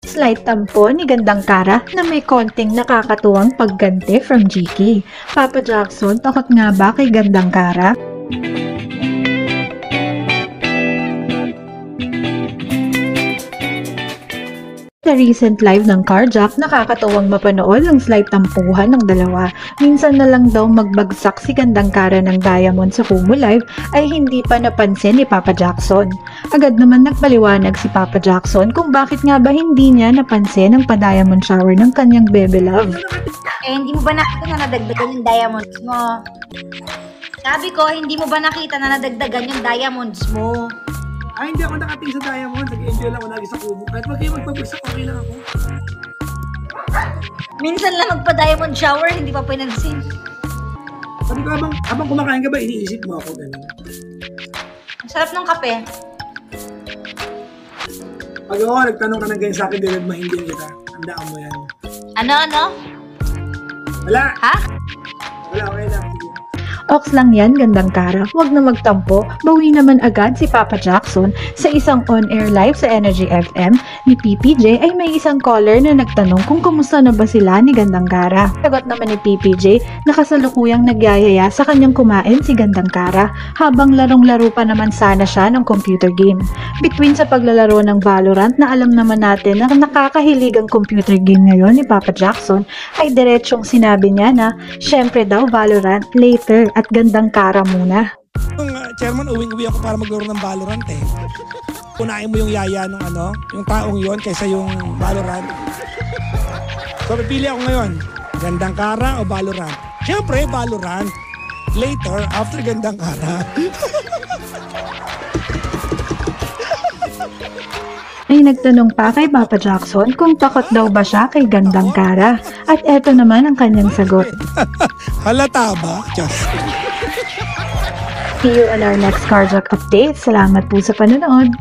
Slight tampo ni Gandang Kara na may konting nakakatuwang pagganti from GK. Papa Jackson, takot nga ba kay Gandang Kara? Sa recent live ng Carjack, nakakatuwang mapanood ang slight tampuhan ng dalawa. Minsan na lang daw magbagsak si Gandang Kara ng diamond sa Kumu Live ay hindi pa napansin ni Papa Jackson. Agad naman nagpaliwanag si Papa Jackson kung bakit nga ba hindi niya napansin ang pa-diamond shower ng kanyang bebe love. Hindi mo ba nakita na nadagdagan yung diamonds mo? Sabi ko, hindi mo ba nakita na nadagdagan yung diamonds mo? Ay, hindi ako nakating sa diamond. Nag-enjoy lang ako lagi sa Kumu. Kahit wag kayo magpabagsak, okay lang ako. Minsan lang magpa-diamond shower, hindi pa pinansin. Sabi ko, habang kumakain ka ba, iniisip mo ako ganun? Ang sarap ng kape. Pag ako, nagtanong ka ng ganyan sa akin, dilad mahindihan kita. Tandaan mo yan. Ano? Wala! Ha? Wala, okay lang. Sige. Ox lang yan, Gandang Kara. Huwag na magtampo. Bawi naman agad si Papa Jackson sa isang on-air live sa Energy FM ni PPJ ay may isang caller na nagtanong kung kumusta na ba sila ni Gandang Kara. Sagot naman ni PPJ na kasalukuyang nagyayaya sa kanyang kumain si Gandang Kara habang larong-laro pa naman sana siya ng computer game. Between sa paglalaro ng Valorant na alam naman natin na nakakahilig ang computer game ngayon ni Papa Jackson ay diretsyong sinabi niya na syempre daw Valorant later at Gandang Kara muna. Yung chairman, uwing-uwi ako para maglaro ng Valorant eh. Unahin mo yung yaya nung yung taong yon kaysa yung Valorant. So pipili ako ngayon, Gandang Kara o Valorant? Siyempre, Valorant. Later, after Gandang Kara. Ay nagtanong pa kay Papa Jackson kung takot daw ba siya kay Gandang Kara. At eto naman ang kanyang sagot. Halata ba? Just. See you on our next Carjack update. Salamat po sa panonood.